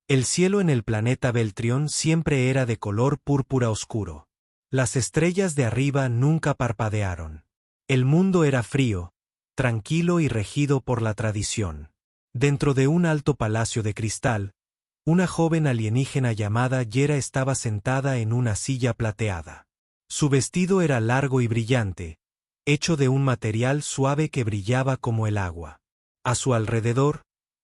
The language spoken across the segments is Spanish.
El cielo en el planeta Beltrión siempre era de color púrpura oscuro. Las estrellas de arriba nunca parpadearon. El mundo era frío, tranquilo y regido por la tradición. Dentro de un alto palacio de cristal, una joven alienígena llamada Yera estaba sentada en una silla plateada. Su vestido era largo y brillante, hecho de un material suave que brillaba como el agua. A su alrededor,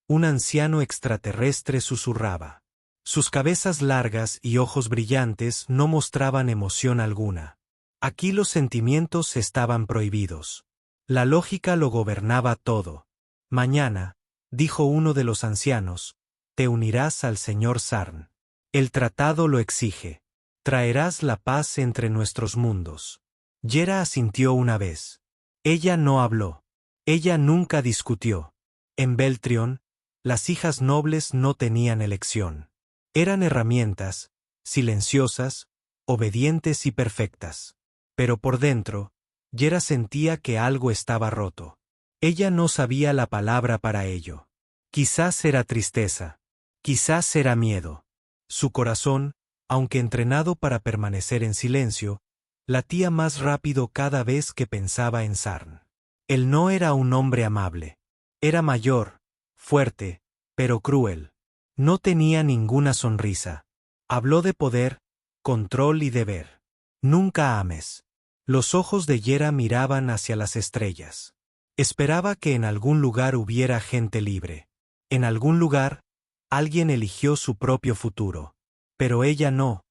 un anciano extraterrestre susurraba. Sus cabezas largas y ojos brillantes no mostraban emoción alguna. Aquí los sentimientos estaban prohibidos. La lógica lo gobernaba todo. Mañana, dijo uno de los ancianos, te unirás al señor Sarn. El tratado lo exige. Traerás la paz entre nuestros mundos. Yera asintió una vez. Ella no habló. Ella nunca discutió. En Beltrión, las hijas nobles no tenían elección. Eran herramientas, silenciosas, obedientes y perfectas. Pero por dentro, Yera sentía que algo estaba roto. Ella no sabía la palabra para ello. Quizás era tristeza. Quizás era miedo. Su corazón, aunque entrenado para permanecer en silencio, latía más rápido cada vez que pensaba en Sarn. Él no era un hombre amable. Era mayor, fuerte, pero cruel. No tenía ninguna sonrisa. Habló de poder, control y deber. Nunca ames. Los ojos de Yera miraban hacia las estrellas. Esperaba que en algún lugar hubiera gente libre. En algún lugar, alguien eligió su propio futuro. Pero ella no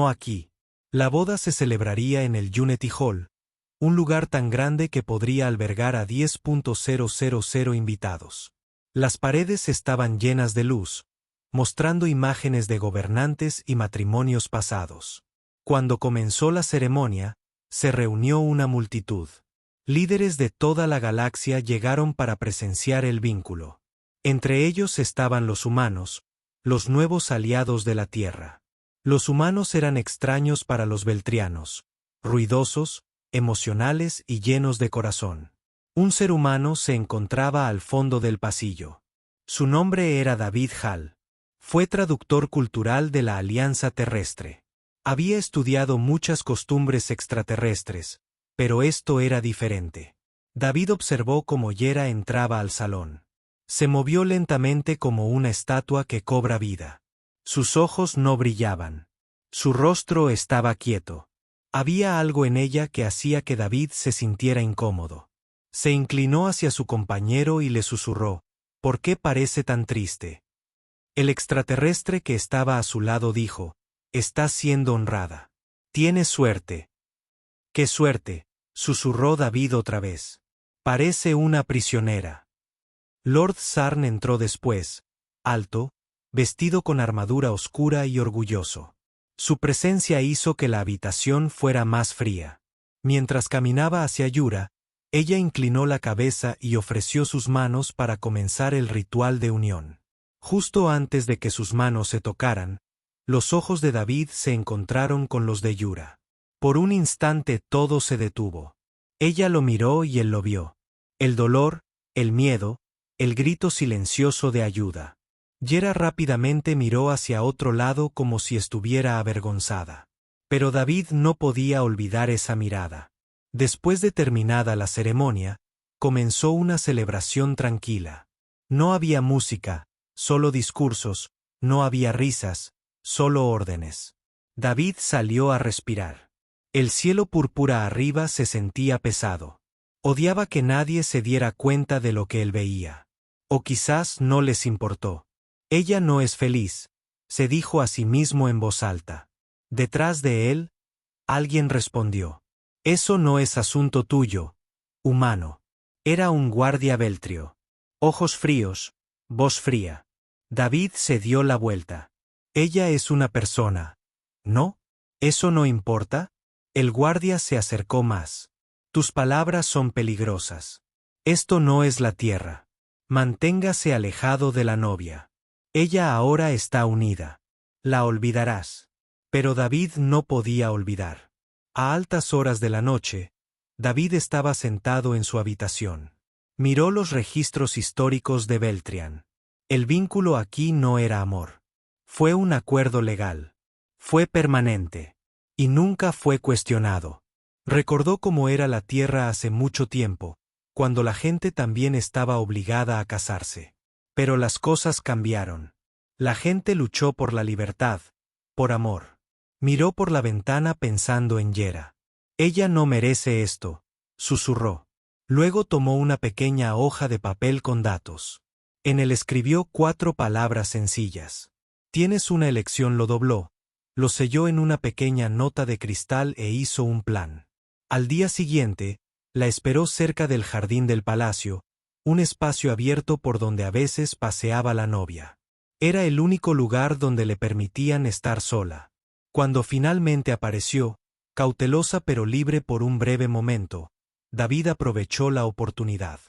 aquí. La boda se celebraría en el Unity Hall, un lugar tan grande que podría albergar a 10.000 invitados. Las paredes estaban llenas de luz, mostrando imágenes de gobernantes y matrimonios pasados. Cuando comenzó la ceremonia, se reunió una multitud. Líderes de toda la galaxia llegaron para presenciar el vínculo. Entre ellos estaban los humanos, los nuevos aliados de la Tierra. Los humanos eran extraños para los beltrianos, ruidosos, emocionales y llenos de corazón. Un ser humano se encontraba al fondo del pasillo. Su nombre era David Hall. Fue traductor cultural de la Alianza Terrestre. Había estudiado muchas costumbres extraterrestres, pero esto era diferente. David observó cómo Yera entraba al salón. Se movió lentamente como una estatua que cobra vida. Sus ojos no brillaban. Su rostro estaba quieto. Había algo en ella que hacía que David se sintiera incómodo. Se inclinó hacia su compañero y le susurró, ¿por qué parece tan triste? El extraterrestre que estaba a su lado dijo, estás siendo honrada. Tienes suerte. ¿Qué suerte?, susurró David otra vez. Parece una prisionera. Lord Sarn entró después, alto, vestido con armadura oscura y orgulloso. Su presencia hizo que la habitación fuera más fría. Mientras caminaba hacia Yura, ella inclinó la cabeza y ofreció sus manos para comenzar el ritual de unión. Justo antes de que sus manos se tocaran, los ojos de David se encontraron con los de Yura. Por un instante todo se detuvo. Ella lo miró y él lo vio. El dolor, el miedo, el grito silencioso de ayuda. Yera rápidamente miró hacia otro lado como si estuviera avergonzada. Pero David no podía olvidar esa mirada. Después de terminada la ceremonia, comenzó una celebración tranquila. No había música, solo discursos, no había risas, solo órdenes. David salió a respirar. El cielo púrpura arriba se sentía pesado. Odiaba que nadie se diera cuenta de lo que él veía. O quizás no les importó. Ella no es feliz, se dijo a sí mismo en voz alta. Detrás de él, alguien respondió. Eso no es asunto tuyo, humano. Era un guardia beltrio. Ojos fríos, voz fría. David se dio la vuelta. Ella es una persona. ¿No? ¿Eso no importa? El guardia se acercó más. Tus palabras son peligrosas. Esto no es la tierra. Manténgase alejado de la novia. Ella ahora está unida. La olvidarás. Pero David no podía olvidar. A altas horas de la noche, David estaba sentado en su habitación. Miró los registros históricos de Beltrián. El vínculo aquí no era amor. Fue un acuerdo legal. Fue permanente. Y nunca fue cuestionado. Recordó cómo era la tierra hace mucho tiempo, cuando la gente también estaba obligada a casarse. Pero las cosas cambiaron. La gente luchó por la libertad, por amor. Miró por la ventana pensando en Yera. Ella no merece esto, susurró. Luego tomó una pequeña hoja de papel con datos. En él escribió 4 palabras sencillas. Tienes una elección, lo dobló, lo selló en una pequeña nota de cristal e hizo un plan. Al día siguiente, la esperó cerca del jardín del palacio, un espacio abierto por donde a veces paseaba la novia. Era el único lugar donde le permitían estar sola. Cuando finalmente apareció, cautelosa pero libre por un breve momento, David aprovechó la oportunidad.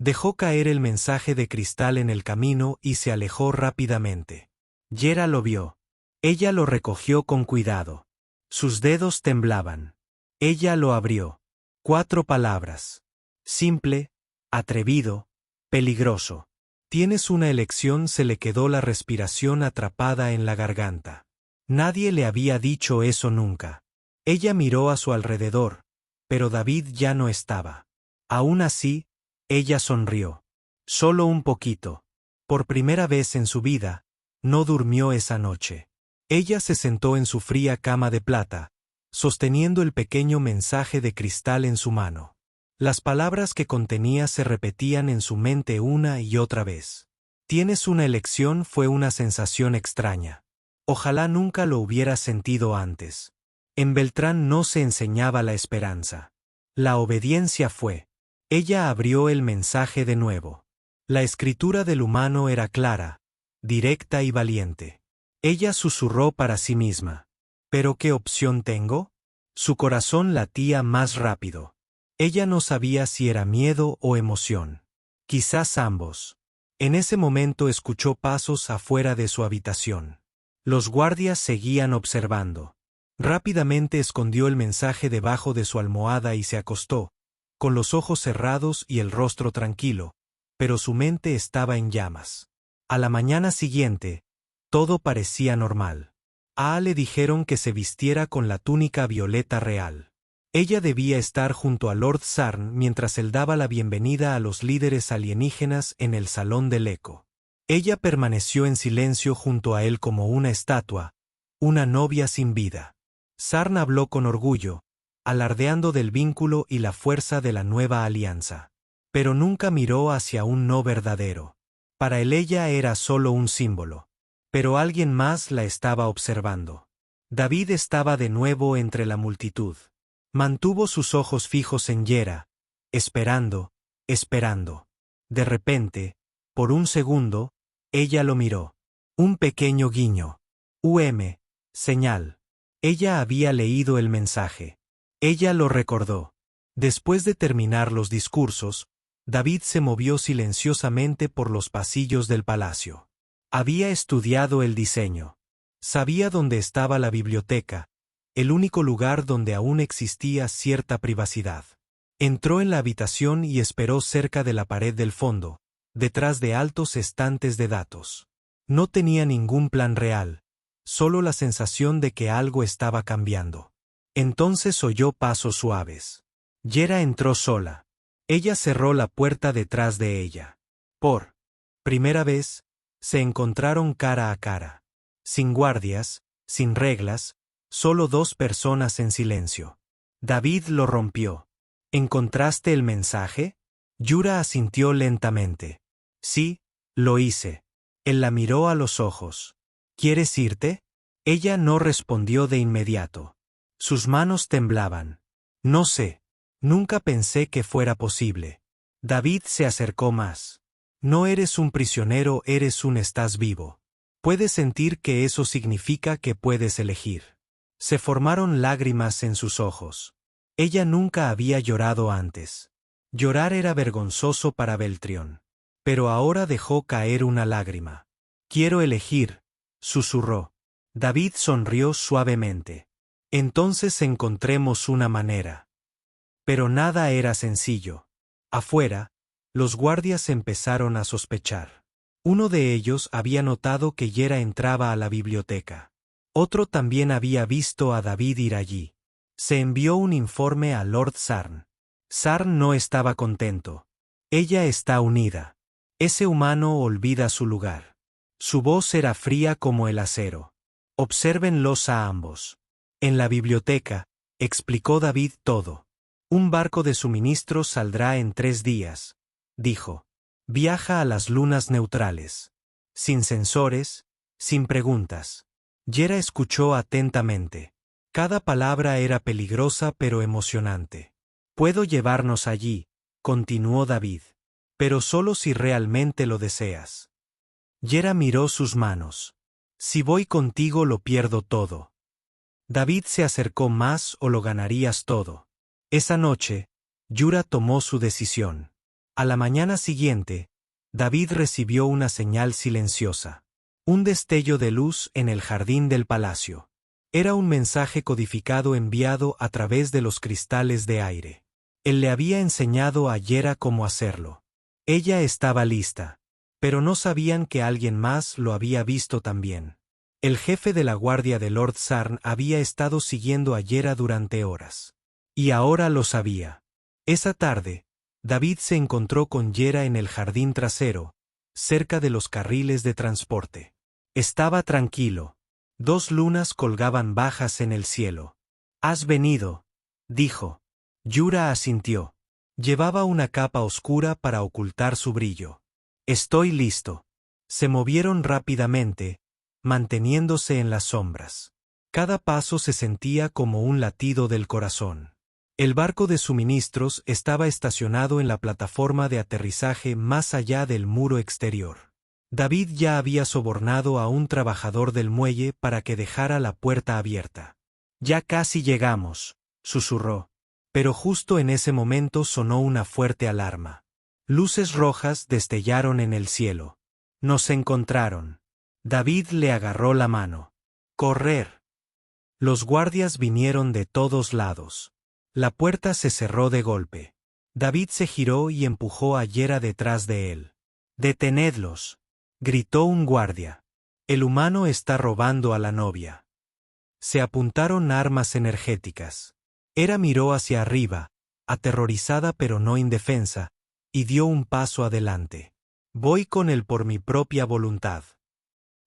Dejó caer el mensaje de cristal en el camino y se alejó rápidamente. Yera lo vio. Ella lo recogió con cuidado. Sus dedos temblaban. Ella lo abrió. 4 palabras. Simple, atrevido, peligroso. Tienes una elección. Se le quedó la respiración atrapada en la garganta. Nadie le había dicho eso nunca. Ella miró a su alrededor, pero David ya no estaba. Aún así, ella sonrió. Solo un poquito. Por primera vez en su vida, no durmió esa noche. Ella se sentó en su fría cama de plata, sosteniendo el pequeño mensaje de cristal en su mano. Las palabras que contenía se repetían en su mente una y otra vez. Tienes una elección. Fue una sensación extraña. Ojalá nunca lo hubiera sentido antes. En Beltrán no se enseñaba la esperanza. La obediencia fue. Ella abrió el mensaje de nuevo. La escritura del humano era clara, directa y valiente. Ella susurró para sí misma. ¿Pero qué opción tengo? Su corazón latía más rápido. Ella no sabía si era miedo o emoción. Quizás ambos. En ese momento escuchó pasos afuera de su habitación. Los guardias seguían observando. Rápidamente escondió el mensaje debajo de su almohada y se acostó, con los ojos cerrados y el rostro tranquilo, pero su mente estaba en llamas. A la mañana siguiente, todo parecía normal. Le dijeron que se vistiera con la túnica violeta real. Ella debía estar junto a Lord Sarn mientras él daba la bienvenida a los líderes alienígenas en el Salón del Eco. Ella permaneció en silencio junto a él como una estatua, una novia sin vida. Sarn habló con orgullo, alardeando del vínculo y la fuerza de la nueva alianza. Pero nunca miró hacia un no verdadero. Para él ella era solo un símbolo. Pero alguien más la estaba observando. David estaba de nuevo entre la multitud. Mantuvo sus ojos fijos en Yera, esperando, esperando. De repente, por un segundo, ella lo miró. Un pequeño guiño. Señal. Ella había leído el mensaje. Ella lo recordó. Después de terminar los discursos, David se movió silenciosamente por los pasillos del palacio. Había estudiado el diseño. Sabía dónde estaba la biblioteca, el único lugar donde aún existía cierta privacidad. Entró en la habitación y esperó cerca de la pared del fondo, detrás de altos estantes de datos. No tenía ningún plan real, solo la sensación de que algo estaba cambiando. Entonces oyó pasos suaves. Yera entró sola. Ella cerró la puerta detrás de ella. Por primera vez, se encontraron cara a cara. Sin guardias, sin reglas, solo 2 personas en silencio. David lo rompió. ¿Encontraste el mensaje? Yura asintió lentamente. Sí, lo hice. Él la miró a los ojos. ¿Quieres irte? Ella no respondió de inmediato. Sus manos temblaban. No sé. Nunca pensé que fuera posible. David se acercó más. No eres un prisionero, estás vivo. Puedes sentir que eso significa que puedes elegir. Se formaron lágrimas en sus ojos. Ella nunca había llorado antes. Llorar era vergonzoso para Beltrión. Pero ahora dejó caer una lágrima. Quiero elegir, susurró. David sonrió suavemente. Entonces encontremos una manera. Pero nada era sencillo. Afuera, los guardias empezaron a sospechar. Uno de ellos había notado que Yera entraba a la biblioteca. Otro también había visto a David ir allí. Se envió un informe a Lord Sarn. Sarn no estaba contento. Ella está unida. Ese humano olvida su lugar. Su voz era fría como el acero. Obsérvenlos a ambos. En la biblioteca, explicó David todo. Un barco de suministros saldrá en 3 días, dijo. Viaja a las lunas neutrales. Sin sensores, sin preguntas. Yera escuchó atentamente. Cada palabra era peligrosa pero emocionante. Puedo llevarnos allí, continuó David. Pero solo si realmente lo deseas. Yera miró sus manos. Si voy contigo lo pierdo todo. David se acercó más o lo ganarías todo. Esa noche, Yura tomó su decisión. A la mañana siguiente, David recibió una señal silenciosa. Un destello de luz en el jardín del palacio. Era un mensaje codificado enviado a través de los cristales de aire. Él le había enseñado a Yera cómo hacerlo. Ella estaba lista, pero no sabían que alguien más lo había visto también. El jefe de la guardia de Lord Sarn había estado siguiendo a Yera durante horas. Y ahora lo sabía. Esa tarde, David se encontró con Yera en el jardín trasero, cerca de los carriles de transporte. Estaba tranquilo. 2 lunas colgaban bajas en el cielo. «¿Has venido?», dijo. Yura asintió. Llevaba una capa oscura para ocultar su brillo. «Estoy listo». Se movieron rápidamente, manteniéndose en las sombras. Cada paso se sentía como un latido del corazón. El barco de suministros estaba estacionado en la plataforma de aterrizaje más allá del muro exterior. David ya había sobornado a un trabajador del muelle para que dejara la puerta abierta. «Ya casi llegamos», susurró. Pero justo en ese momento sonó una fuerte alarma. Luces rojas destellaron en el cielo. Nos encontraron. David le agarró la mano. «¡Correr!». Los guardias vinieron de todos lados. La puerta se cerró de golpe. David se giró y empujó a Yera detrás de él. «¡Detenedlos!», gritó un guardia. «El humano está robando a la novia». Se apuntaron armas energéticas. Hera miró hacia arriba, aterrorizada pero no indefensa, y dio un paso adelante. «Voy con él por mi propia voluntad».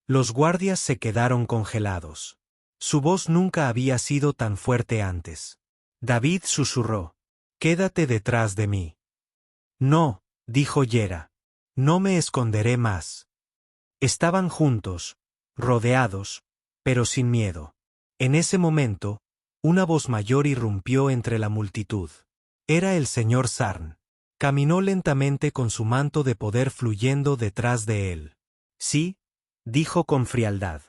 Los guardias se quedaron congelados. Su voz nunca había sido tan fuerte antes. David susurró. «Quédate detrás de mí». «No», dijo Yera. «No me esconderé más». Estaban juntos, rodeados, pero sin miedo. En ese momento, una voz mayor irrumpió entre la multitud. Era el señor Sarn. Caminó lentamente con su manto de poder fluyendo detrás de él. «Sí», dijo con frialdad.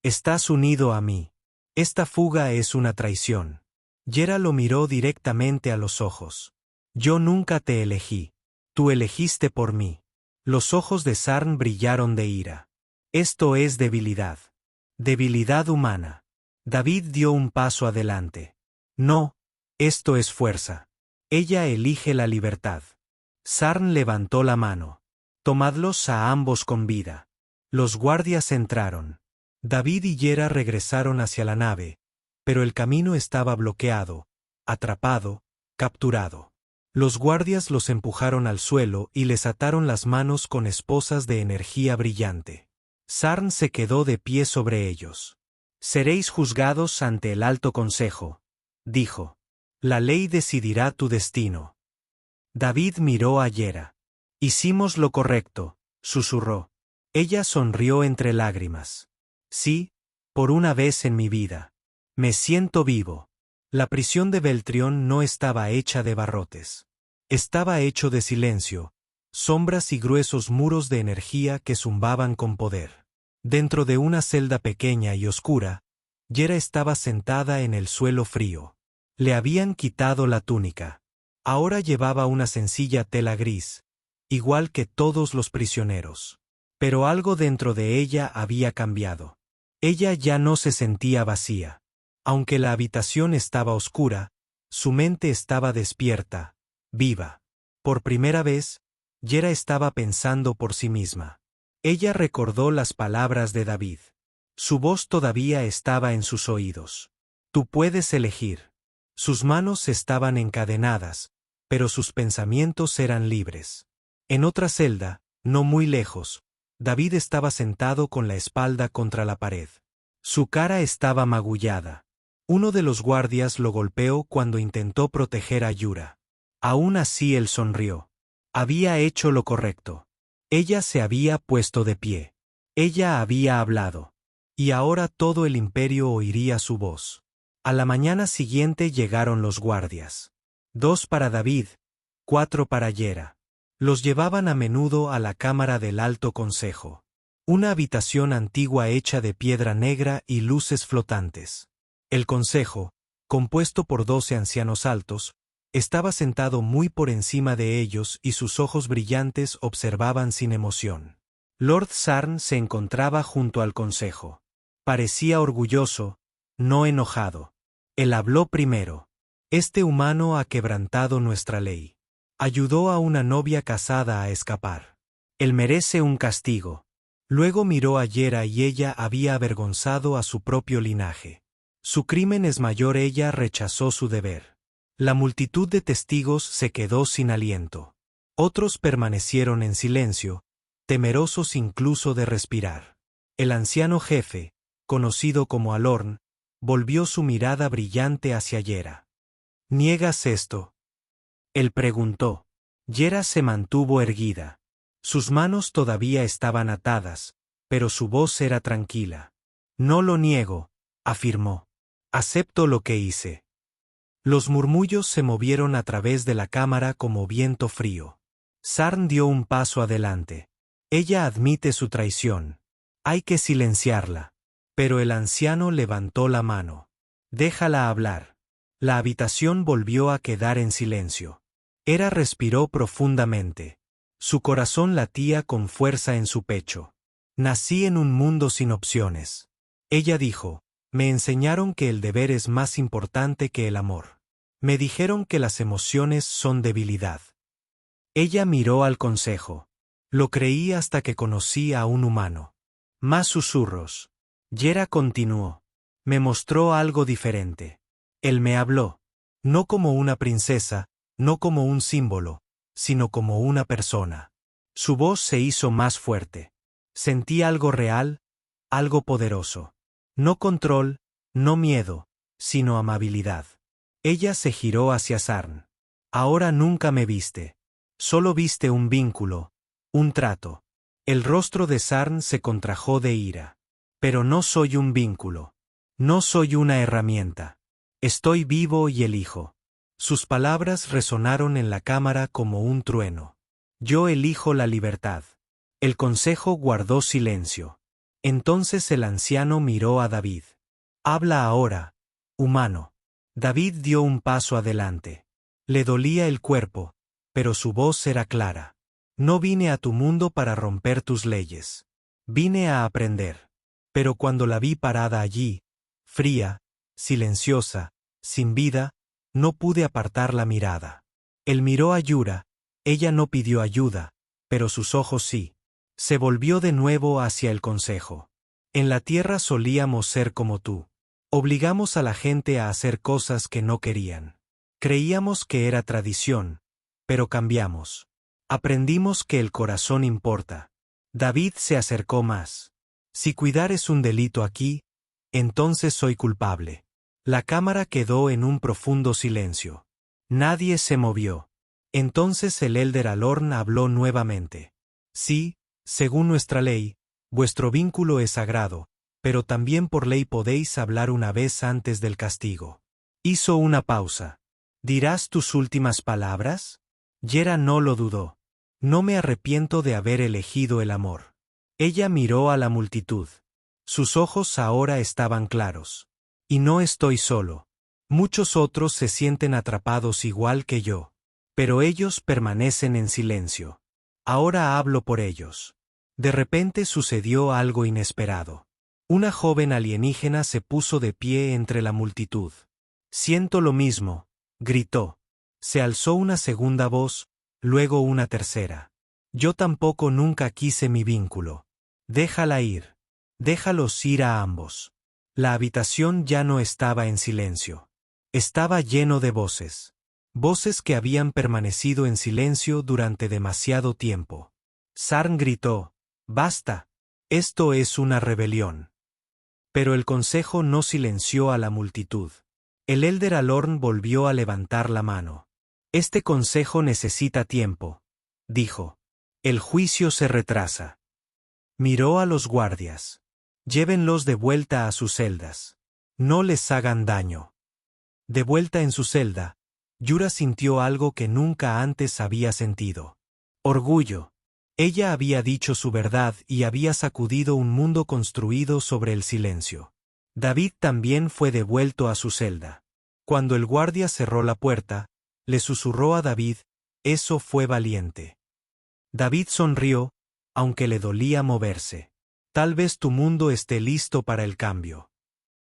«Estás unido a mí. Esta fuga es una traición». Yera lo miró directamente a los ojos. «Yo nunca te elegí. Tú elegiste por mí». Los ojos de Sarn brillaron de ira. «Esto es debilidad. Debilidad humana». David dio un paso adelante. «No, esto es fuerza. Ella elige la libertad». Sarn levantó la mano. «Tomadlos a ambos con vida». Los guardias entraron. David y Yera regresaron hacia la nave, pero el camino estaba bloqueado, atrapado, capturado. Los guardias los empujaron al suelo y les ataron las manos con esposas de energía brillante. Sarn se quedó de pie sobre ellos. «Seréis juzgados ante el Alto Consejo», dijo. «La ley decidirá tu destino». David miró a Yera. «Hicimos lo correcto», susurró. Ella sonrió entre lágrimas. «Sí, por una vez en mi vida. Me siento vivo». La prisión de Beltrión no estaba hecha de barrotes. Estaba hecho de silencio, sombras y gruesos muros de energía que zumbaban con poder. Dentro de una celda pequeña y oscura, Yera estaba sentada en el suelo frío. Le habían quitado la túnica. Ahora llevaba una sencilla tela gris, igual que todos los prisioneros. Pero algo dentro de ella había cambiado. Ella ya no se sentía vacía. Aunque la habitación estaba oscura, su mente estaba despierta, viva. Por primera vez, Yera estaba pensando por sí misma. Ella recordó las palabras de David. Su voz todavía estaba en sus oídos. Tú puedes elegir. Sus manos estaban encadenadas, pero sus pensamientos eran libres. En otra celda, no muy lejos, David estaba sentado con la espalda contra la pared. Su cara estaba magullada. Uno de los guardias lo golpeó cuando intentó proteger a Yura. Aún así él sonrió. Había hecho lo correcto. Ella se había puesto de pie. Ella había hablado. Y ahora todo el imperio oiría su voz. A la mañana siguiente llegaron los guardias. 2 para David, 4 para Yera. Los llevaban a menudo a la cámara del Alto Consejo. Una habitación antigua hecha de piedra negra y luces flotantes. El consejo, compuesto por 12 ancianos altos, estaba sentado muy por encima de ellos y sus ojos brillantes observaban sin emoción. Lord Sarn se encontraba junto al consejo. Parecía orgulloso, no enojado. Él habló primero. Este humano ha quebrantado nuestra ley. Ayudó a una novia casada a escapar. Él merece un castigo. Luego miró a Yera y ella había avergonzado a su propio linaje. Su crimen es mayor, ella rechazó su deber. La multitud de testigos se quedó sin aliento. Otros permanecieron en silencio, temerosos incluso de respirar. El anciano jefe, conocido como Alorn, volvió su mirada brillante hacia Yera. ¿Niegas esto?, él preguntó. Yera se mantuvo erguida. Sus manos todavía estaban atadas, pero su voz era tranquila. No lo niego, afirmó. Acepto lo que hice. Los murmullos se movieron a través de la cámara como viento frío. Sarn dio un paso adelante. Ella admite su traición. Hay que silenciarla. Pero el anciano levantó la mano. Déjala hablar. La habitación volvió a quedar en silencio. Hera respiró profundamente. Su corazón latía con fuerza en su pecho. Nací en un mundo sin opciones. Ella dijo, me enseñaron que el deber es más importante que el amor. Me dijeron que las emociones son debilidad. Ella miró al consejo. Lo creí hasta que conocí a un humano. Más susurros. Yera continuó. Me mostró algo diferente. Él me habló. No como una princesa, no como un símbolo, sino como una persona. Su voz se hizo más fuerte. Sentí algo real, algo poderoso. No control, no miedo, sino amabilidad. Ella se giró hacia Sarn. Ahora nunca me viste. Solo viste un vínculo, un trato. El rostro de Sarn se contrajo de ira. Pero no soy un vínculo. No soy una herramienta. Estoy vivo y elijo. Sus palabras resonaron en la cámara como un trueno. Yo elijo la libertad. El consejo guardó silencio. Entonces el anciano miró a David. Habla ahora, humano. David dio un paso adelante. Le dolía el cuerpo, pero su voz era clara. No vine a tu mundo para romper tus leyes. Vine a aprender. Pero cuando la vi parada allí, fría, silenciosa, sin vida, no pude apartar la mirada. Él miró a Yura, ella no pidió ayuda, pero sus ojos sí. Se volvió de nuevo hacia el consejo. En la tierra solíamos ser como tú. Obligamos a la gente a hacer cosas que no querían. Creíamos que era tradición, pero cambiamos. Aprendimos que el corazón importa. David se acercó más. Si cuidar es un delito aquí, entonces soy culpable. La cámara quedó en un profundo silencio. Nadie se movió. Entonces el élder Alorn habló nuevamente. Sí, según nuestra ley, vuestro vínculo es sagrado, pero también por ley podéis hablar una vez antes del castigo. Hizo una pausa. ¿Dirás tus últimas palabras? Yera no lo dudó. No me arrepiento de haber elegido el amor. Ella miró a la multitud. Sus ojos ahora estaban claros. Y no estoy solo. Muchos otros se sienten atrapados igual que yo. Pero ellos permanecen en silencio. Ahora hablo por ellos. De repente sucedió algo inesperado. Una joven alienígena se puso de pie entre la multitud. Siento lo mismo, gritó. Se alzó una segunda voz, luego una tercera. Yo tampoco nunca quise mi vínculo. Déjala ir. Déjalos ir a ambos. La habitación ya no estaba en silencio. Estaba lleno de voces. Voces que habían permanecido en silencio durante demasiado tiempo. Sarn gritó: «¡Basta! Esto es una rebelión». Pero el consejo no silenció a la multitud. El Elder Alorn volvió a levantar la mano. «Este consejo necesita tiempo», dijo. «El juicio se retrasa». Miró a los guardias. «Llévenlos de vuelta a sus celdas. No les hagan daño». De vuelta en su celda, Yura sintió algo que nunca antes había sentido. Orgullo. Ella había dicho su verdad y había sacudido un mundo construido sobre el silencio. David también fue devuelto a su celda. Cuando el guardia cerró la puerta, le susurró a David: «Eso fue valiente». David sonrió, aunque le dolía moverse. «Tal vez tu mundo esté listo para el cambio».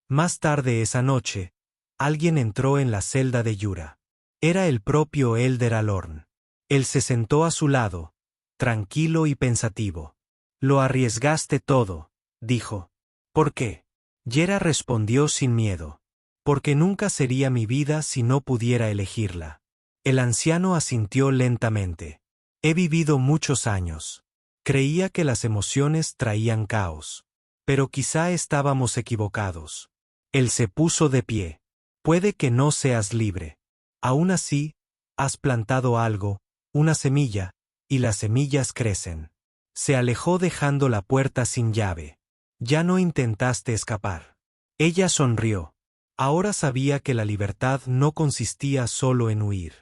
Más tarde esa noche, alguien entró en la celda de Yura. Era el propio Elder Alorn. Él se sentó a su lado, tranquilo y pensativo. «Lo arriesgaste todo», dijo. «¿Por qué?». Yera respondió sin miedo. «Porque nunca sería mi vida si no pudiera elegirla». El anciano asintió lentamente. «He vivido muchos años. Creía que las emociones traían caos. Pero quizá estábamos equivocados». Él se puso de pie. «Puede que no seas libre. Aún así, has plantado algo, una semilla, y las semillas crecen». Se alejó dejando la puerta sin llave. «Ya no intentaste escapar». Ella sonrió. Ahora sabía que la libertad no consistía solo en huir.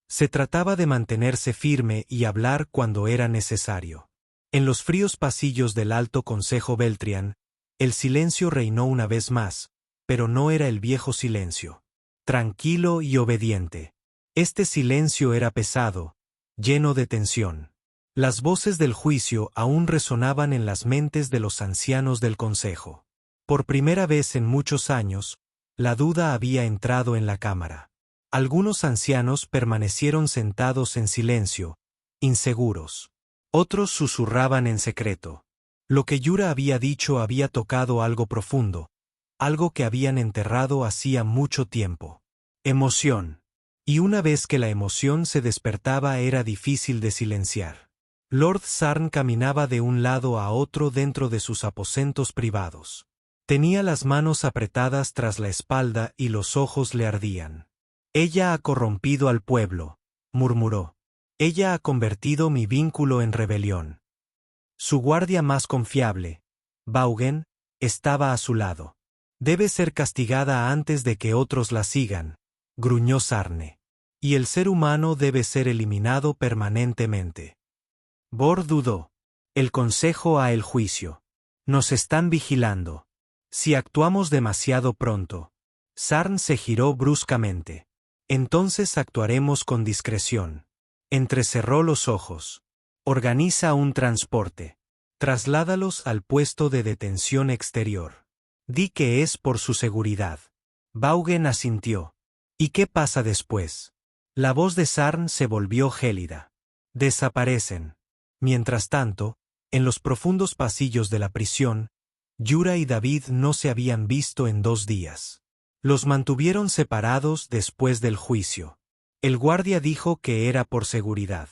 Se trataba de mantenerse firme y hablar cuando era necesario. En los fríos pasillos del Alto Consejo Beltrian, el silencio reinó una vez más, pero no era el viejo silencio. Tranquilo y obediente. Este silencio era pesado, lleno de tensión. Las voces del juicio aún resonaban en las mentes de los ancianos del consejo. Por primera vez en muchos años, la duda había entrado en la cámara. Algunos ancianos permanecieron sentados en silencio, inseguros. Otros susurraban en secreto. Lo que Yura había dicho había tocado algo profundo, algo que habían enterrado hacía mucho tiempo. Emoción. Y una vez que la emoción se despertaba era difícil de silenciar. Lord Sarn caminaba de un lado a otro dentro de sus aposentos privados. Tenía las manos apretadas tras la espalda y los ojos le ardían. «Ella ha corrompido al pueblo», murmuró. «Ella ha convertido mi vínculo en rebelión». Su guardia más confiable, Vaughan, estaba a su lado. «Debe ser castigada antes de que otros la sigan», gruñó Sarne. «Y el ser humano debe ser eliminado permanentemente». Bor dudó. «El consejo ha el juicio. Nos están vigilando. Si actuamos demasiado pronto». Sarn se giró bruscamente. «Entonces actuaremos con discreción». Entrecerró los ojos. «Organiza un transporte. Trasládalos al puesto de detención exterior. Di que es por su seguridad». Vaughan asintió. «¿Y qué pasa después?». La voz de Sarn se volvió gélida. «Desaparecen». Mientras tanto, en los profundos pasillos de la prisión, Yura y David no se habían visto en 2 días. Los mantuvieron separados después del juicio. El guardia dijo que era por seguridad.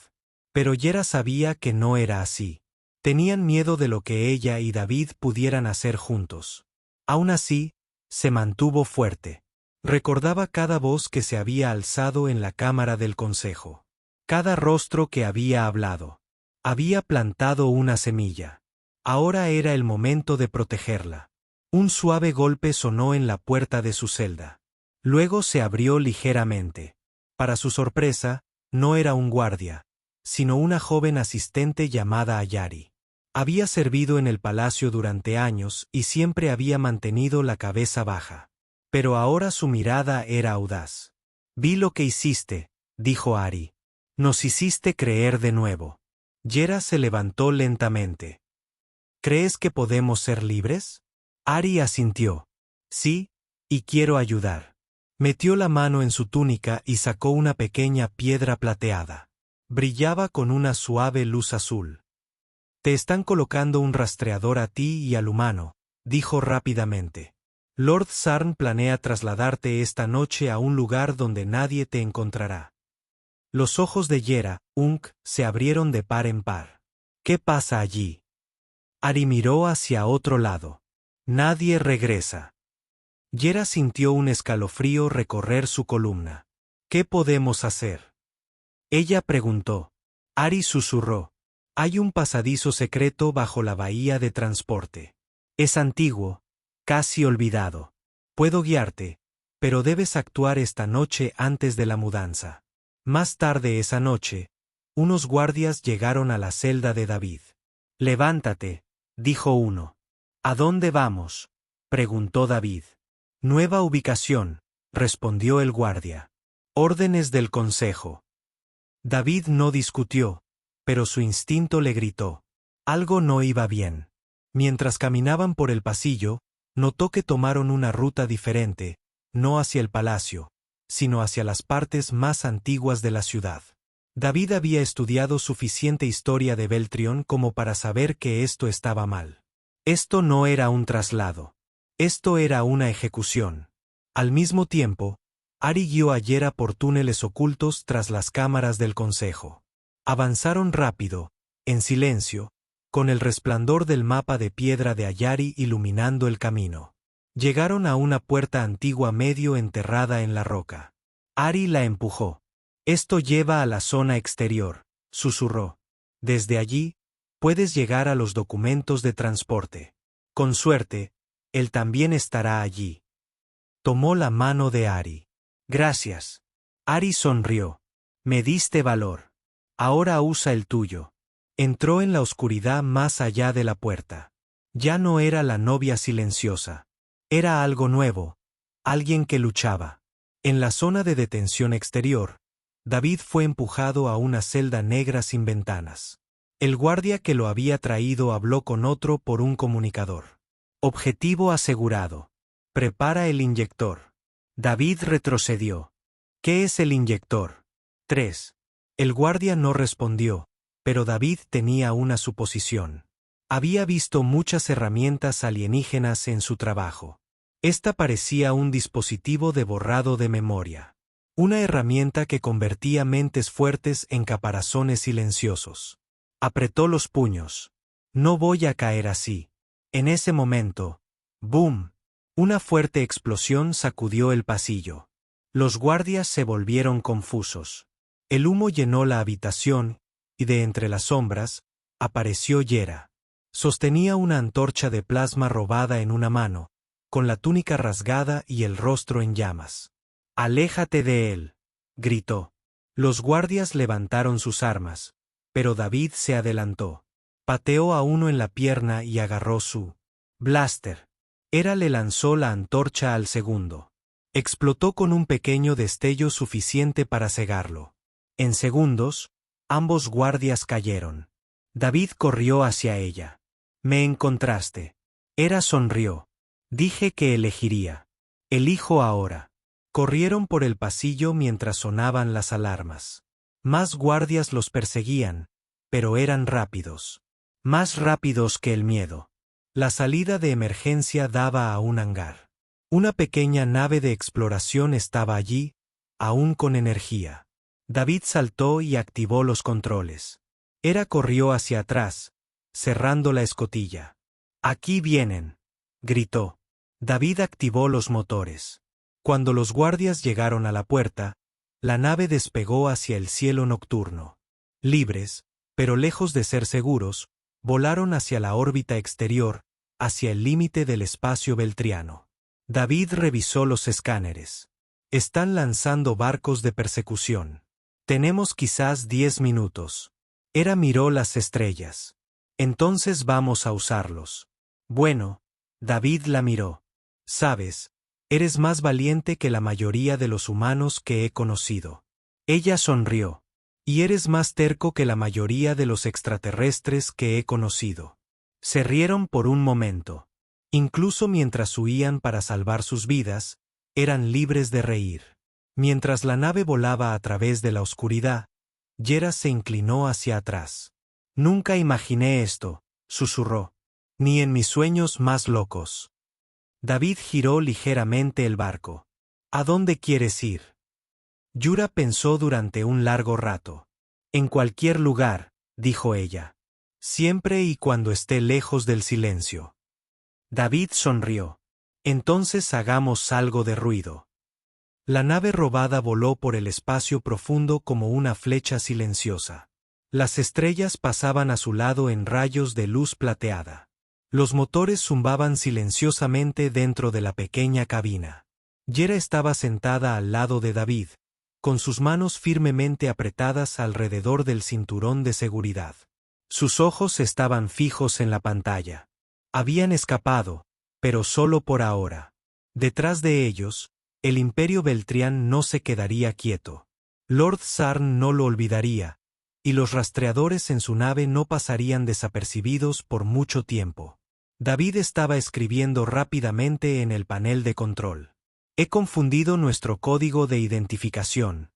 Pero Yera sabía que no era así. Tenían miedo de lo que ella y David pudieran hacer juntos. Aún así, se mantuvo fuerte. Recordaba cada voz que se había alzado en la cámara del consejo. Cada rostro que había hablado. Había plantado una semilla. Ahora era el momento de protegerla. Un suave golpe sonó en la puerta de su celda. Luego se abrió ligeramente. Para su sorpresa, no era un guardia, sino una joven asistente llamada Ayari. Había servido en el palacio durante años y siempre había mantenido la cabeza baja. Pero ahora su mirada era audaz. «Vi lo que hiciste», dijo Ari. «Nos hiciste creer de nuevo». Yera se levantó lentamente. «¿Crees que podemos ser libres?». Ari asintió. «Sí, y quiero ayudar». Metió la mano en su túnica y sacó una pequeña piedra plateada. Brillaba con una suave luz azul. Te están colocando un rastreador a ti y al humano, dijo rápidamente. Lord Sarn planea trasladarte esta noche a un lugar donde nadie te encontrará. Los ojos de Yera, Unk, se abrieron de par en par. ¿Qué pasa allí? Ari miró hacia otro lado. Nadie regresa. Yera sintió un escalofrío recorrer su columna. ¿Qué podemos hacer? Ella preguntó. Ari susurró. Hay un pasadizo secreto bajo la bahía de transporte. Es antiguo, casi olvidado. Puedo guiarte, pero debes actuar esta noche antes de la mudanza. Más tarde esa noche, unos guardias llegaron a la celda de David. Levántate, dijo uno. ¿A dónde vamos? Preguntó David. Nueva ubicación, respondió el guardia. Órdenes del consejo. David no discutió, pero su instinto le gritó. Algo no iba bien. Mientras caminaban por el pasillo, notó que tomaron una ruta diferente, no hacia el palacio, sino hacia las partes más antiguas de la ciudad. David había estudiado suficiente historia de Beltrión como para saber que esto estaba mal. Esto no era un traslado. Esto era una ejecución. Al mismo tiempo, Ari guió a Yera por túneles ocultos tras las cámaras del consejo. Avanzaron rápido, en silencio, con el resplandor del mapa de piedra de Ayari iluminando el camino. Llegaron a una puerta antigua medio enterrada en la roca. Ari la empujó. Esto lleva a la zona exterior, susurró. Desde allí, puedes llegar a los documentos de transporte. Con suerte, él también estará allí. Tomó la mano de Ari. Gracias. Ari sonrió. Me diste valor. Ahora usa el tuyo. Entró en la oscuridad más allá de la puerta. Ya no era la novia silenciosa. Era algo nuevo, alguien que luchaba. En la zona de detención exterior, David fue empujado a una celda negra sin ventanas. El guardia que lo había traído habló con otro por un comunicador. Objetivo asegurado. Prepara el inyector. David retrocedió. ¿Qué es el inyector? 3. El guardia no respondió, pero David tenía una suposición. Había visto muchas herramientas alienígenas en su trabajo. Esta parecía un dispositivo de borrado de memoria. Una herramienta que convertía mentes fuertes en caparazones silenciosos. Apretó los puños. No voy a caer así. En ese momento, ¡boom! Una fuerte explosión sacudió el pasillo. Los guardias se volvieron confusos. El humo llenó la habitación, y de entre las sombras, apareció Yera. Sostenía una antorcha de plasma robada en una mano, con la túnica rasgada y el rostro en llamas. «Aléjate de él», gritó. Los guardias levantaron sus armas, pero David se adelantó. Pateó a uno en la pierna y agarró su blaster. Hera le lanzó la antorcha al segundo. Explotó con un pequeño destello suficiente para cegarlo. En segundos, ambos guardias cayeron. David corrió hacia ella. «Me encontraste». Hera sonrió. «Dije que elegiría. Elijo ahora». Corrieron por el pasillo mientras sonaban las alarmas. Más guardias los perseguían, pero eran rápidos. Más rápidos que el miedo. La salida de emergencia daba a un hangar. Una pequeña nave de exploración estaba allí, aún con energía. David saltó y activó los controles. Hera corrió hacia atrás, cerrando la escotilla. «Aquí vienen», gritó. David activó los motores. Cuando los guardias llegaron a la puerta, la nave despegó hacia el cielo nocturno. Libres, pero lejos de ser seguros, volaron hacia la órbita exterior, hacia el límite del espacio beltriano. David revisó los escáneres. «Están lanzando barcos de persecución. Tenemos quizás 10 minutos». Hera miró las estrellas. «Entonces vamos a usarlos». «Bueno», David la miró. «Sabes, eres más valiente que la mayoría de los humanos que he conocido». Ella sonrió. «Y eres más terco que la mayoría de los extraterrestres que he conocido». Se rieron por un momento. Incluso mientras huían para salvar sus vidas, eran libres de reír. Mientras la nave volaba a través de la oscuridad, Yera se inclinó hacia atrás. Nunca imaginé esto, susurró. Ni en mis sueños más locos. David giró ligeramente el barco. ¿A dónde quieres ir? Yura pensó durante un largo rato. En cualquier lugar, dijo ella. Siempre y cuando esté lejos del silencio. David sonrió. Entonces hagamos algo de ruido. La nave robada voló por el espacio profundo como una flecha silenciosa. Las estrellas pasaban a su lado en rayos de luz plateada. Los motores zumbaban silenciosamente dentro de la pequeña cabina. Yera estaba sentada al lado de David, con sus manos firmemente apretadas alrededor del cinturón de seguridad. Sus ojos estaban fijos en la pantalla. Habían escapado, pero solo por ahora. Detrás de ellos, el Imperio Beltrián no se quedaría quieto. Lord Sarn no lo olvidaría, y los rastreadores en su nave no pasarían desapercibidos por mucho tiempo. David estaba escribiendo rápidamente en el panel de control. He confundido nuestro código de identificación,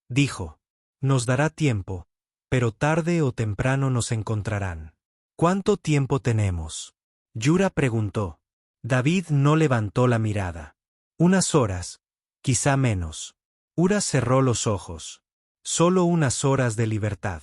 dijo. Nos dará tiempo, pero tarde o temprano nos encontrarán. ¿Cuánto tiempo tenemos? Yura preguntó. David no levantó la mirada. Unas horas, quizá menos. Yura cerró los ojos. Solo unas horas de libertad.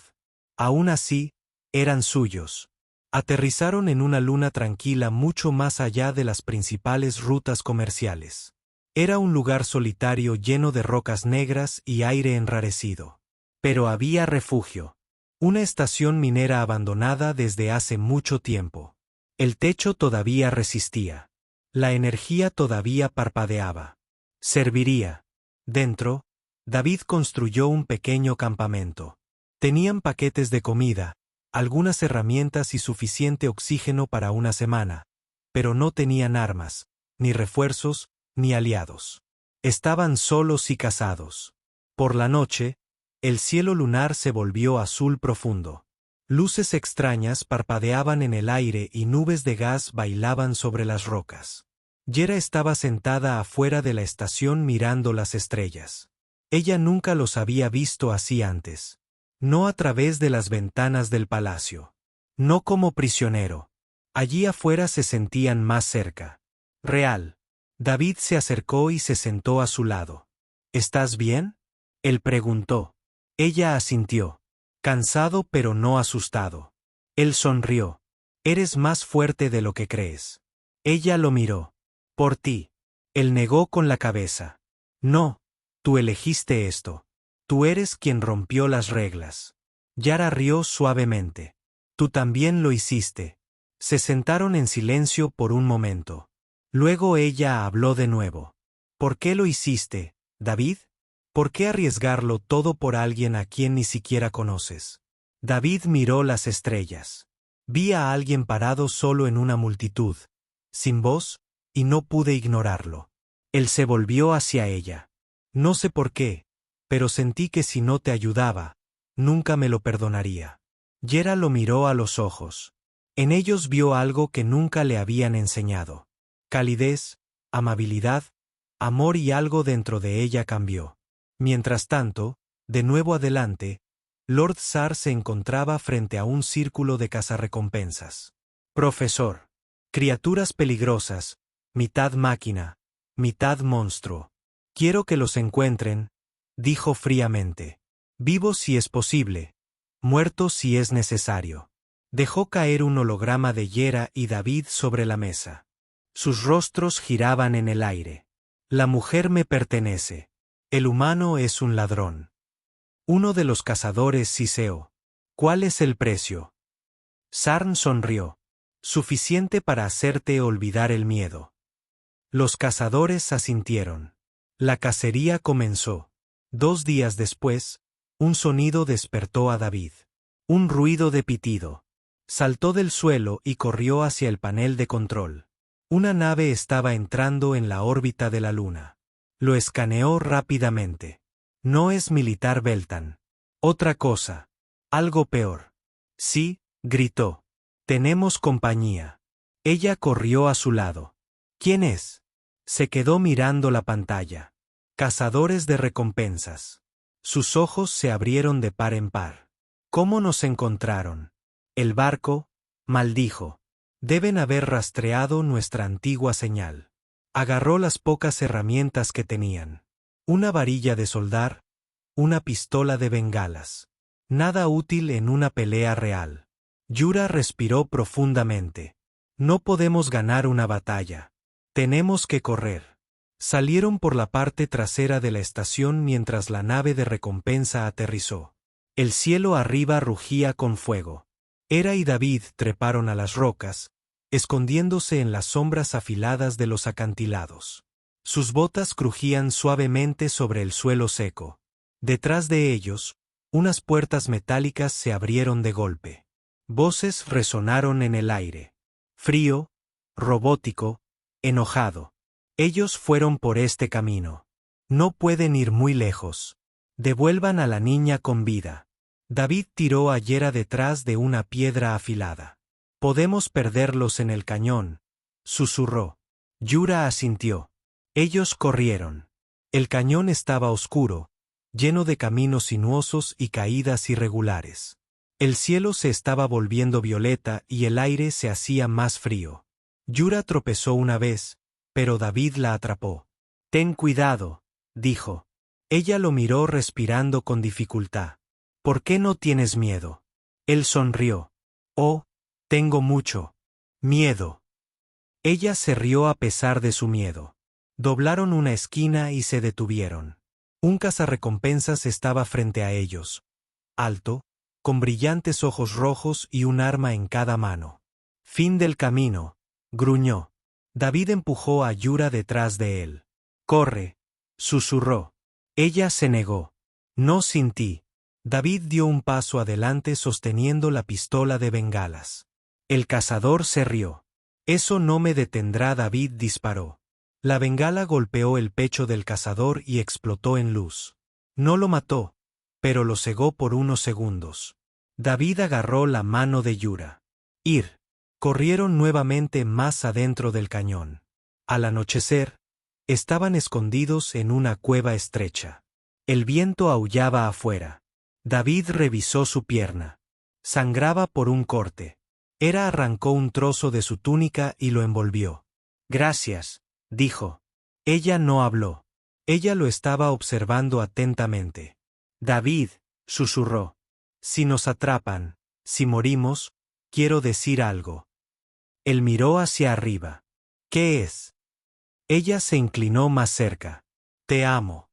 Aún así, eran suyos. Aterrizaron en una luna tranquila mucho más allá de las principales rutas comerciales. Era un lugar solitario lleno de rocas negras y aire enrarecido. Pero había refugio. Una estación minera abandonada desde hace mucho tiempo. El techo todavía resistía. La energía todavía parpadeaba. Serviría. Dentro, David construyó un pequeño campamento. Tenían paquetes de comida, algunas herramientas y suficiente oxígeno para una semana, pero no tenían armas, ni refuerzos, ni aliados. Estaban solos y casados. Por la noche, el cielo lunar se volvió azul profundo. Luces extrañas parpadeaban en el aire y nubes de gas bailaban sobre las rocas. Yera estaba sentada afuera de la estación mirando las estrellas. Ella nunca los había visto así antes. No a través de las ventanas del palacio. No como prisionero. Allí afuera se sentían más cerca. Real. David se acercó y se sentó a su lado. ¿Estás bien? Él preguntó. Ella asintió. Cansado pero no asustado. Él sonrió. Eres más fuerte de lo que crees. Ella lo miró. Por ti. Él negó con la cabeza. No, tú elegiste esto. Tú eres quien rompió las reglas. Yara rió suavemente. Tú también lo hiciste. Se sentaron en silencio por un momento. Luego ella habló de nuevo. ¿Por qué lo hiciste, David? ¿Por qué arriesgarlo todo por alguien a quien ni siquiera conoces? David miró las estrellas. Vi a alguien parado solo en una multitud, sin voz, y no pude ignorarlo. Él se volvió hacia ella. No sé por qué, pero sentí que si no te ayudaba, nunca me lo perdonaría. Yera lo miró a los ojos. En ellos vio algo que nunca le habían enseñado. Calidez, amabilidad, amor, y algo dentro de ella cambió. Mientras tanto, de nuevo adelante, Lord Sar se encontraba frente a un círculo de cazarrecompensas. Profesor. Criaturas peligrosas, mitad máquina, mitad monstruo. Quiero que los encuentren, dijo fríamente. Vivos si es posible, muertos si es necesario. Dejó caer un holograma de Yera y David sobre la mesa. Sus rostros giraban en el aire. La mujer me pertenece. El humano es un ladrón. Uno de los cazadores siseó. ¿Cuál es el precio? Sarn sonrió. Suficiente para hacerte olvidar el miedo. Los cazadores asintieron. La cacería comenzó. 2 días después, un sonido despertó a David. Un ruido de pitido. Saltó del suelo y corrió hacia el panel de control. Una nave estaba entrando en la órbita de la luna. Lo escaneó rápidamente. No es militar Beltan. Otra cosa. Algo peor. Sí, gritó. Tenemos compañía. Ella corrió a su lado. ¿Quién es? Se quedó mirando la pantalla. Cazadores de recompensas. Sus ojos se abrieron de par en par. ¿Cómo nos encontraron? El barco, maldijo. Deben haber rastreado nuestra antigua señal. Agarró las pocas herramientas que tenían. Una varilla de soldar, una pistola de bengalas. Nada útil en una pelea real. Yura respiró profundamente. No podemos ganar una batalla. Tenemos que correr. Salieron por la parte trasera de la estación mientras la nave de recompensa aterrizó. El cielo arriba rugía con fuego. Hera y David treparon a las rocas, escondiéndose en las sombras afiladas de los acantilados. Sus botas crujían suavemente sobre el suelo seco. Detrás de ellos, unas puertas metálicas se abrieron de golpe. Voces resonaron en el aire. Frío, robótico, enojado. Ellos fueron por este camino. No pueden ir muy lejos. Devuelvan a la niña con vida. David tiró a Yera detrás de una piedra afilada. Podemos perderlos en el cañón, susurró. Yura asintió. Ellos corrieron. El cañón estaba oscuro, lleno de caminos sinuosos y caídas irregulares. El cielo se estaba volviendo violeta y el aire se hacía más frío. Yura tropezó una vez, pero David la atrapó. Ten cuidado, dijo. Ella lo miró respirando con dificultad. ¿Por qué no tienes miedo? Él sonrió. Oh, tengo mucho miedo. Ella se rió a pesar de su miedo. Doblaron una esquina y se detuvieron. Un cazarrecompensas estaba frente a ellos. Alto, con brillantes ojos rojos y un arma en cada mano. Fin del camino, gruñó. David empujó a Yura detrás de él. Corre, susurró. Ella se negó. No sin ti. David dio un paso adelante sosteniendo la pistola de bengalas. El cazador se rió. Eso no me detendrá. David disparó. La bengala golpeó el pecho del cazador y explotó en luz. No lo mató, pero lo cegó por unos segundos. David agarró la mano de Yura. Ir. Corrieron nuevamente más adentro del cañón. Al anochecer, estaban escondidos en una cueva estrecha. El viento aullaba afuera. David revisó su pierna. Sangraba por un corte. Hera arrancó un trozo de su túnica y lo envolvió. Gracias, dijo. Ella no habló. Ella lo estaba observando atentamente. David, susurró. Si nos atrapan, si morimos, quiero decir algo. Él miró hacia arriba. ¿Qué es? Ella se inclinó más cerca. Te amo.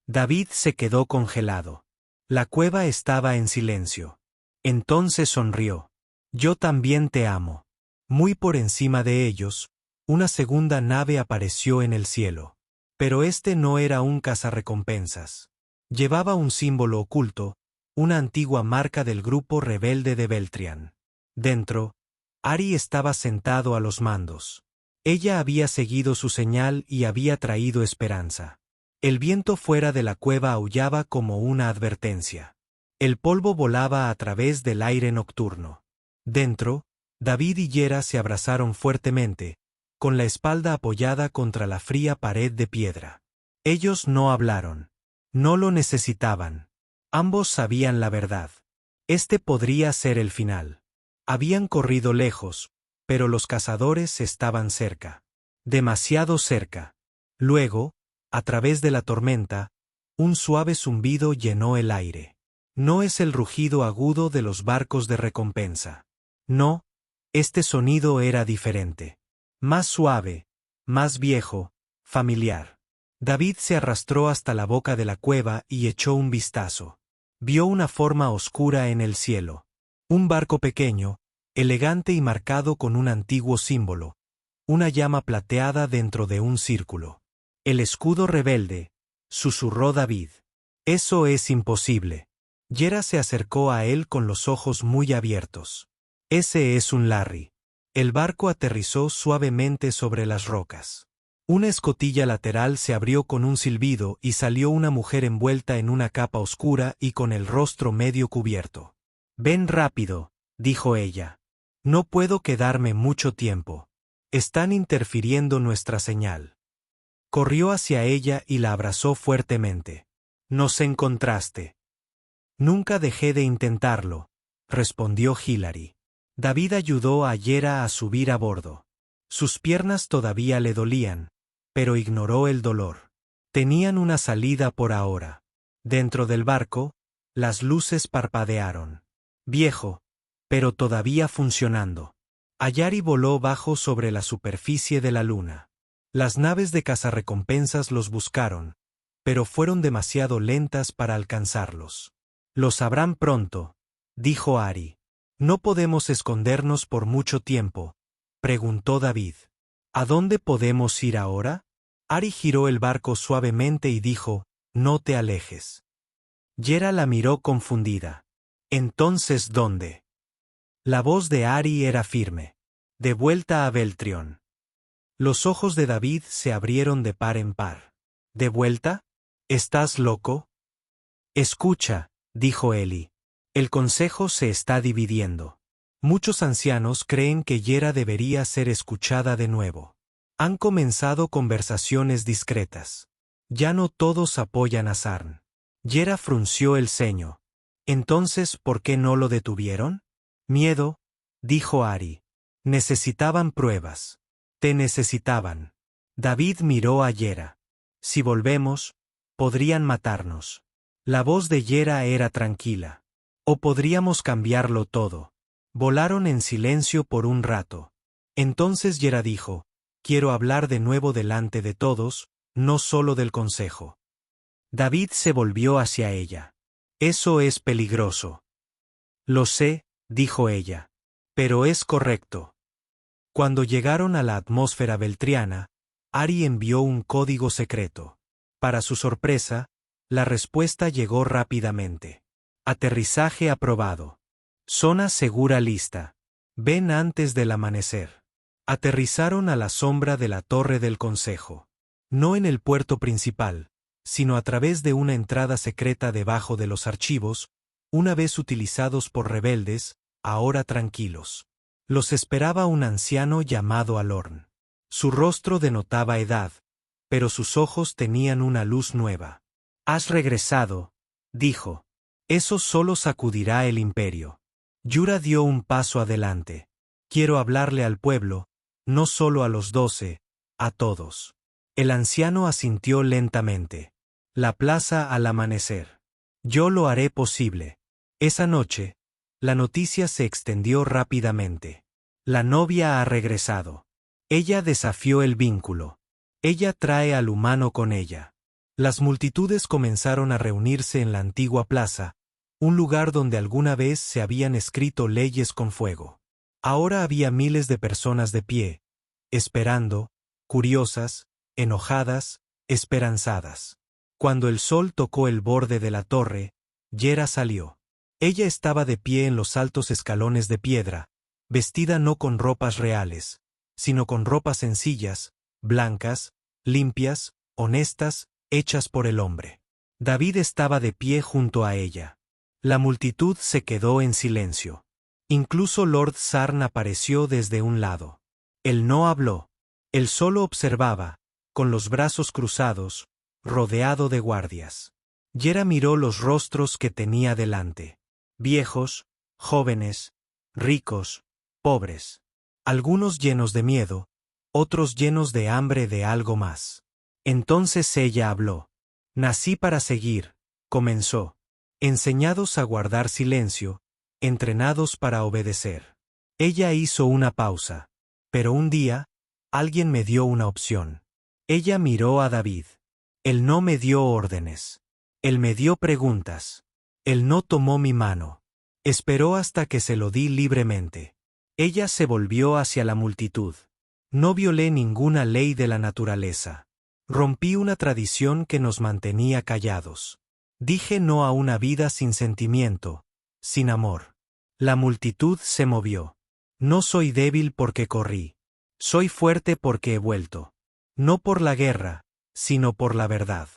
David se quedó congelado. La cueva estaba en silencio. Entonces sonrió. Yo también te amo. Muy por encima de ellos, una segunda nave apareció en el cielo. Pero este no era un cazarrecompensas. Llevaba un símbolo oculto, una antigua marca del grupo rebelde de Beltrian. Dentro, Ari estaba sentado a los mandos. Ella había seguido su señal y había traído esperanza. El viento fuera de la cueva aullaba como una advertencia. El polvo volaba a través del aire nocturno. Dentro, David y Yera se abrazaron fuertemente, con la espalda apoyada contra la fría pared de piedra. Ellos no hablaron. No lo necesitaban. Ambos sabían la verdad. Este podría ser el final. Habían corrido lejos, pero los cazadores estaban cerca. Demasiado cerca. Luego, a través de la tormenta, un suave zumbido llenó el aire. No es el rugido agudo de los barcos de recompensa. No, este sonido era diferente. Más suave, más viejo, familiar. David se arrastró hasta la boca de la cueva y echó un vistazo. Vio una forma oscura en el cielo. Un barco pequeño, elegante y marcado con un antiguo símbolo. Una llama plateada dentro de un círculo. El escudo rebelde, susurró David. Eso es imposible. Yera se acercó a él con los ojos muy abiertos. Ese es un Larry. El barco aterrizó suavemente sobre las rocas. Una escotilla lateral se abrió con un silbido y salió una mujer envuelta en una capa oscura y con el rostro medio cubierto. Ven rápido, dijo ella. No puedo quedarme mucho tiempo. Están interfiriendo nuestra señal. Corrió hacia ella y la abrazó fuertemente. Nos encontraste. Nunca dejé de intentarlo, respondió Hilary. David ayudó a Yera a subir a bordo. Sus piernas todavía le dolían, pero ignoró el dolor. Tenían una salida por ahora. Dentro del barco, las luces parpadearon. Viejo, pero todavía funcionando. Ayari voló bajo sobre la superficie de la luna. Las naves de cazarrecompensas los buscaron, pero fueron demasiado lentas para alcanzarlos. Lo sabrán pronto, dijo Ari. ¿No podemos escondernos por mucho tiempo?, preguntó David. ¿A dónde podemos ir ahora? Ari giró el barco suavemente y dijo, no te alejes. Yera la miró confundida. ¿Entonces dónde? La voz de Ari era firme. De vuelta a Beltrión. Los ojos de David se abrieron de par en par. ¿De vuelta? ¿Estás loco? Escucha, dijo Eli. El consejo se está dividiendo. Muchos ancianos creen que Yera debería ser escuchada de nuevo. Han comenzado conversaciones discretas. Ya no todos apoyan a Sarn. Yera frunció el ceño. Entonces, ¿por qué no lo detuvieron? Miedo, dijo Ari. Necesitaban pruebas. Te necesitaban. David miró a Yera. Si volvemos, podrían matarnos. La voz de Yera era tranquila. O podríamos cambiarlo todo. Volaron en silencio por un rato. Entonces Yera dijo, quiero hablar de nuevo delante de todos, no solo del consejo. David se volvió hacia ella. Eso es peligroso. Lo sé, dijo ella. Pero es correcto. Cuando llegaron a la atmósfera beltriana, Ari envió un código secreto. Para su sorpresa, la respuesta llegó rápidamente. Aterrizaje aprobado. Zona segura lista. Ven antes del amanecer. Aterrizaron a la sombra de la torre del consejo. No en el puerto principal, sino a través de una entrada secreta debajo de los archivos, una vez utilizados por rebeldes, ahora tranquilos. Los esperaba un anciano llamado Alorn. Su rostro denotaba edad, pero sus ojos tenían una luz nueva. Has regresado, dijo. Eso solo sacudirá el imperio. Yura dio un paso adelante. Quiero hablarle al pueblo, no solo a los 12, a todos. El anciano asintió lentamente. La plaza al amanecer. Yo lo haré posible. Esa noche, la noticia se extendió rápidamente. La novia ha regresado. Ella desafió el vínculo. Ella trae al humano con ella. Las multitudes comenzaron a reunirse en la antigua plaza, un lugar donde alguna vez se habían escrito leyes con fuego. Ahora había miles de personas de pie, esperando, curiosas, enojadas, esperanzadas. Cuando el sol tocó el borde de la torre, Yera salió. Ella estaba de pie en los altos escalones de piedra, vestida no con ropas reales, sino con ropas sencillas, blancas, limpias, honestas, hechas por el hombre. David estaba de pie junto a ella. La multitud se quedó en silencio. Incluso Lord Sarn apareció desde un lado. Él no habló. Él solo observaba, con los brazos cruzados, rodeado de guardias. Yera miró los rostros que tenía delante. Viejos, jóvenes, ricos, pobres. Algunos llenos de miedo, otros llenos de hambre de algo más. Entonces ella habló. Nací para seguir, comenzó. Enseñados a guardar silencio, entrenados para obedecer. Ella hizo una pausa. Pero un día, alguien me dio una opción. Ella miró a David. Él no me dio órdenes. Él me dio preguntas. Él no tomó mi mano. Esperó hasta que se lo di libremente. Ella se volvió hacia la multitud. No violé ninguna ley de la naturaleza. Rompí una tradición que nos mantenía callados. Dije no a una vida sin sentimiento, sin amor. La multitud se movió. No soy débil porque corrí. Soy fuerte porque he vuelto. No por la guerra, sino por la verdad.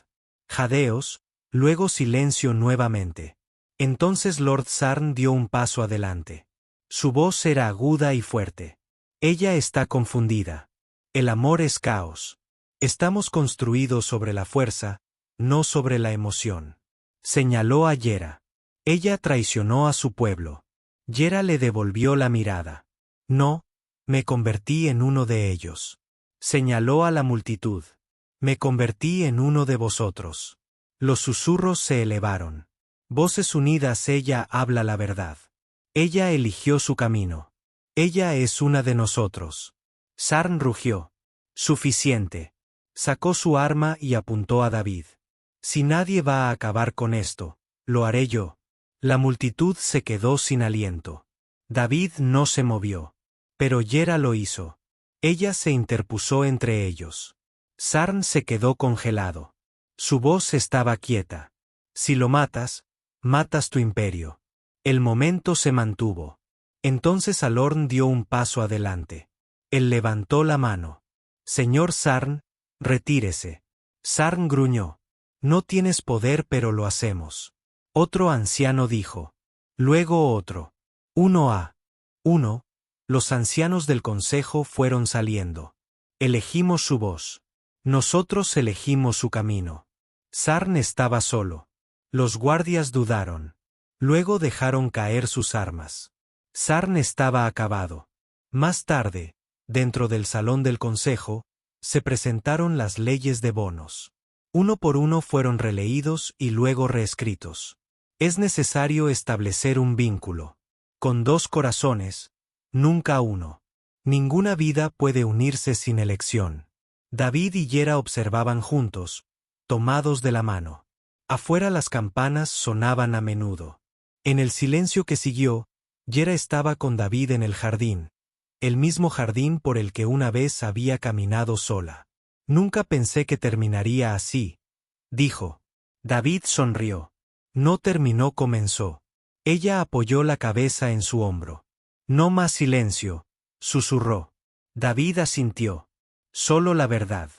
Jadeos, luego silencio nuevamente. Entonces Lord Sarn dio un paso adelante. Su voz era aguda y fuerte. Ella está confundida. El amor es caos. Estamos construidos sobre la fuerza, no sobre la emoción. Señaló a Yera. Ella traicionó a su pueblo. Yera le devolvió la mirada. No, me convertí en uno de ellos. Señaló a la multitud. Me convertí en uno de vosotros. Los susurros se elevaron. Voces unidas, ella habla la verdad. Ella eligió su camino. Ella es una de nosotros. Sarn rugió. Suficiente. Sacó su arma y apuntó a David. Si nadie va a acabar con esto, lo haré yo. La multitud se quedó sin aliento. David no se movió. Pero Yera lo hizo. Ella se interpuso entre ellos. Sarn se quedó congelado. Su voz estaba quieta. Si lo matas, matas tu imperio. El momento se mantuvo. Entonces Alorn dio un paso adelante. Él levantó la mano. Señor Sarn, retírese. Sarn gruñó. No tienes poder, pero lo hacemos. Otro anciano dijo. Luego otro. Uno a uno, los ancianos del consejo fueron saliendo. Elegimos su voz. Nosotros elegimos su camino. Sarn estaba solo. Los guardias dudaron. Luego dejaron caer sus armas. Sarn estaba acabado. Más tarde, dentro del salón del consejo, se presentaron las leyes de bonos. Uno por uno fueron releídos y luego reescritos. Es necesario establecer un vínculo. Con dos corazones, nunca uno. Ninguna vida puede unirse sin elección. David y Yera observaban juntos, tomados de la mano. Afuera las campanas sonaban a menudo. En el silencio que siguió, Yera estaba con David en el jardín, el mismo jardín por el que una vez había caminado sola. Nunca pensé que terminaría así, dijo. David sonrió. No terminó, comenzó. Ella apoyó la cabeza en su hombro. No más silencio, susurró. David asintió. Solo la verdad.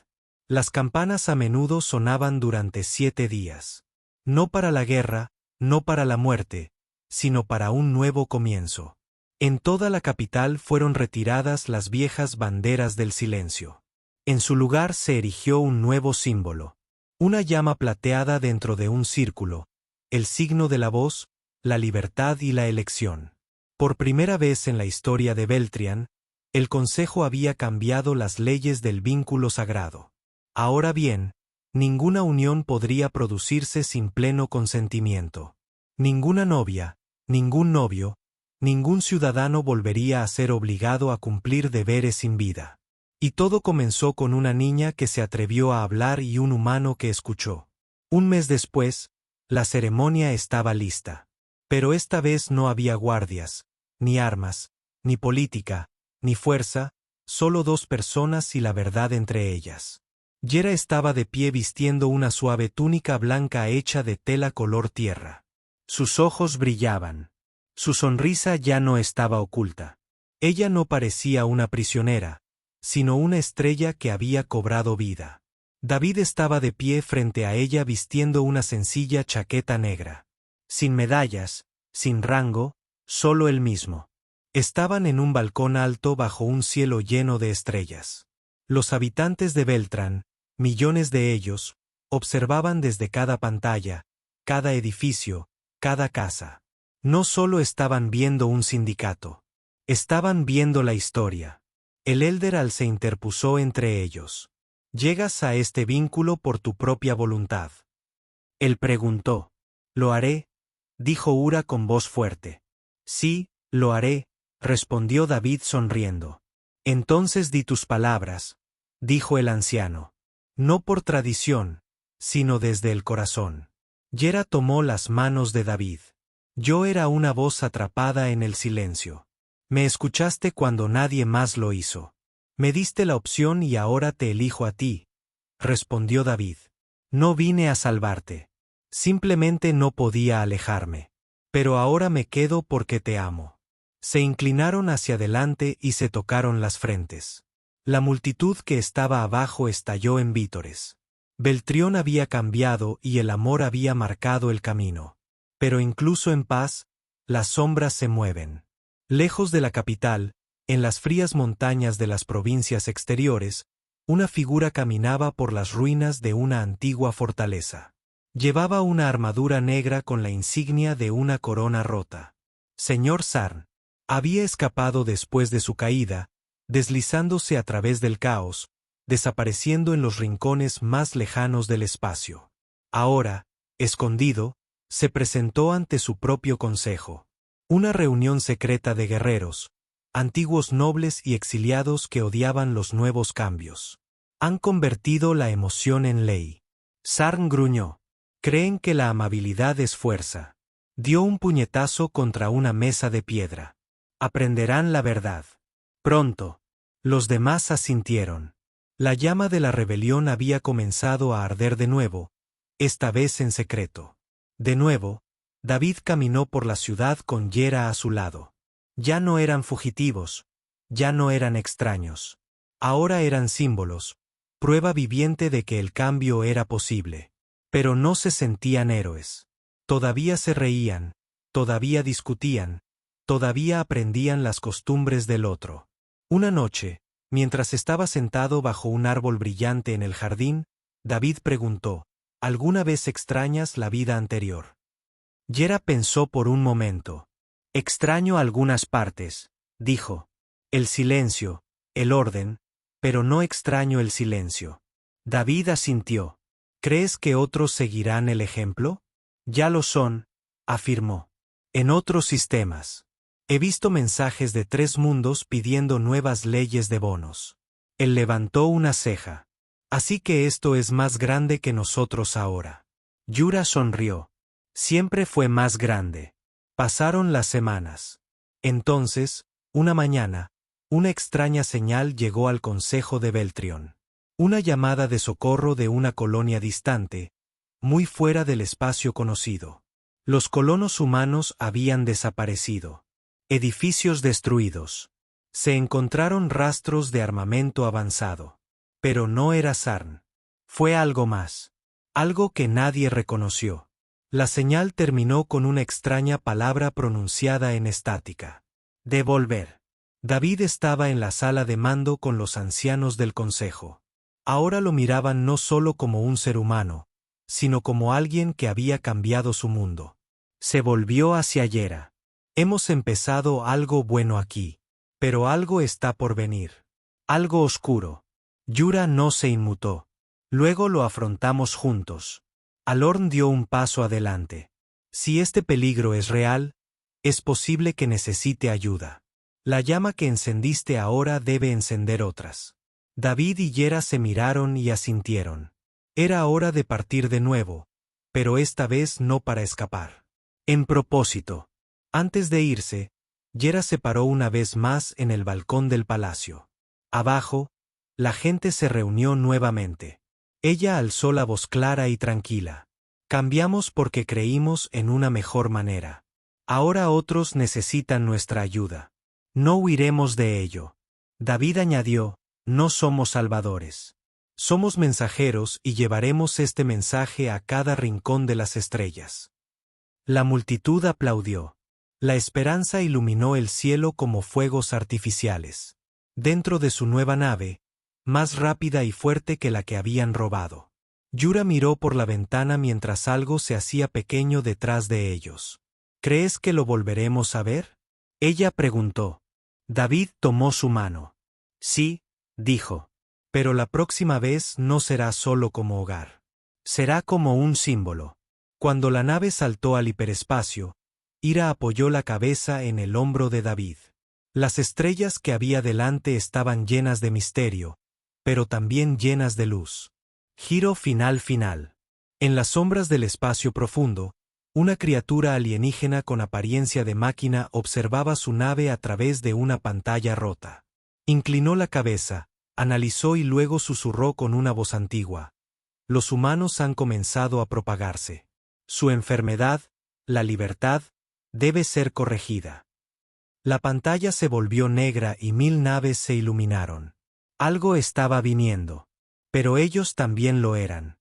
Las campanas a menudo sonaban durante 7 días. No para la guerra, no para la muerte, sino para un nuevo comienzo. En toda la capital fueron retiradas las viejas banderas del silencio. En su lugar se erigió un nuevo símbolo. Una llama plateada dentro de un círculo, el signo de la voz, la libertad y la elección. Por primera vez en la historia de Beltrián, el Consejo había cambiado las leyes del vínculo sagrado. Ahora bien, ninguna unión podría producirse sin pleno consentimiento. Ninguna novia, ningún novio, ningún ciudadano volvería a ser obligado a cumplir deberes sin vida. Y todo comenzó con una niña que se atrevió a hablar y un humano que escuchó. Un mes después, la ceremonia estaba lista. Pero esta vez no había guardias, ni armas, ni política, ni fuerza, solo 2 personas y la verdad entre ellas. Yera estaba de pie vistiendo una suave túnica blanca hecha de tela color tierra. Sus ojos brillaban. Su sonrisa ya no estaba oculta. Ella no parecía una prisionera, sino una estrella que había cobrado vida. David estaba de pie frente a ella vistiendo una sencilla chaqueta negra. Sin medallas, sin rango, solo él mismo. Estaban en un balcón alto bajo un cielo lleno de estrellas. Los habitantes de Beltrán, millones de ellos, observaban desde cada pantalla, cada edificio, cada casa. No solo estaban viendo un sindicato. Estaban viendo la historia. El Elder se interpuso entre ellos. Llegas a este vínculo por tu propia voluntad. Él preguntó. Lo haré, dijo Ura con voz fuerte. Sí, lo haré, respondió David sonriendo. Entonces di tus palabras, dijo el anciano. No por tradición, sino desde el corazón. Yera tomó las manos de David. Yo era una voz atrapada en el silencio. Me escuchaste cuando nadie más lo hizo. Me diste la opción y ahora te elijo a ti, respondió David. No vine a salvarte. Simplemente no podía alejarme. Pero ahora me quedo porque te amo. Se inclinaron hacia adelante y se tocaron las frentes. La multitud que estaba abajo estalló en vítores. Beltrión había cambiado y el amor había marcado el camino. Pero incluso en paz, las sombras se mueven. Lejos de la capital, en las frías montañas de las provincias exteriores, una figura caminaba por las ruinas de una antigua fortaleza. Llevaba una armadura negra con la insignia de una corona rota. Señor Sarn. Había escapado después de su caída, deslizándose a través del caos, desapareciendo en los rincones más lejanos del espacio. Ahora, escondido, se presentó ante su propio consejo. Una reunión secreta de guerreros, antiguos nobles y exiliados que odiaban los nuevos cambios. Han convertido la emoción en ley. Sarn gruñó. Creen que la amabilidad es fuerza. Dio un puñetazo contra una mesa de piedra. Aprenderán la verdad. Pronto. Los demás asintieron. La llama de la rebelión había comenzado a arder de nuevo, esta vez en secreto. De nuevo, David caminó por la ciudad con Yera a su lado. Ya no eran fugitivos, ya no eran extraños. Ahora eran símbolos, prueba viviente de que el cambio era posible. Pero no se sentían héroes. Todavía se reían, todavía discutían, todavía aprendían las costumbres del otro. Una noche, mientras estaba sentado bajo un árbol brillante en el jardín, David preguntó, ¿alguna vez extrañas la vida anterior? Yera pensó por un momento. Extraño algunas partes, dijo. El silencio, el orden, pero no extraño el silencio. David asintió. ¿Crees que otros seguirán el ejemplo? Ya lo son, afirmó. En otros sistemas. He visto mensajes de 3 mundos pidiendo nuevas leyes de bonos. Él levantó una ceja. Así que esto es más grande que nosotros ahora. Yura sonrió. Siempre fue más grande. Pasaron las semanas. Entonces, una mañana, una extraña señal llegó al consejo de Beltrión. Una llamada de socorro de una colonia distante, muy fuera del espacio conocido. Los colonos humanos habían desaparecido. Edificios destruidos. Se encontraron rastros de armamento avanzado. Pero no era Sarn. Fue algo más. Algo que nadie reconoció. La señal terminó con una extraña palabra pronunciada en estática. Devolver. David estaba en la sala de mando con los ancianos del consejo. Ahora lo miraban no solo como un ser humano, sino como alguien que había cambiado su mundo. Se volvió hacia Yera. Hemos empezado algo bueno aquí, pero algo está por venir. Algo oscuro. Yura no se inmutó. Luego lo afrontamos juntos. Alorn dio un paso adelante. Si este peligro es real, es posible que necesite ayuda. La llama que encendiste ahora debe encender otras. David y Yera se miraron y asintieron. Era hora de partir de nuevo, pero esta vez no para escapar. En propósito. Antes de irse, Yera se paró una vez más en el balcón del palacio. Abajo, la gente se reunió nuevamente. Ella alzó la voz clara y tranquila. Cambiamos porque creímos en una mejor manera. Ahora otros necesitan nuestra ayuda. No huiremos de ello. David añadió, no somos salvadores. Somos mensajeros y llevaremos este mensaje a cada rincón de las estrellas. La multitud aplaudió. La esperanza iluminó el cielo como fuegos artificiales. Dentro de su nueva nave, más rápida y fuerte que la que habían robado. Yura miró por la ventana mientras algo se hacía pequeño detrás de ellos. ¿Crees que lo volveremos a ver? Ella preguntó. David tomó su mano. Sí, dijo. Pero la próxima vez no será solo como hogar. Será como un símbolo. Cuando la nave saltó al hiperespacio, Ira apoyó la cabeza en el hombro de David. Las estrellas que había delante estaban llenas de misterio, pero también llenas de luz. Giro final. En las sombras del espacio profundo, una criatura alienígena con apariencia de máquina observaba su nave a través de una pantalla rota. Inclinó la cabeza, analizó y luego susurró con una voz antigua. Los humanos han comenzado a propagarse. Su enfermedad, la libertad, debe ser corregida. La pantalla se volvió negra y 1000 naves se iluminaron. Algo estaba viniendo. Pero ellos también lo eran.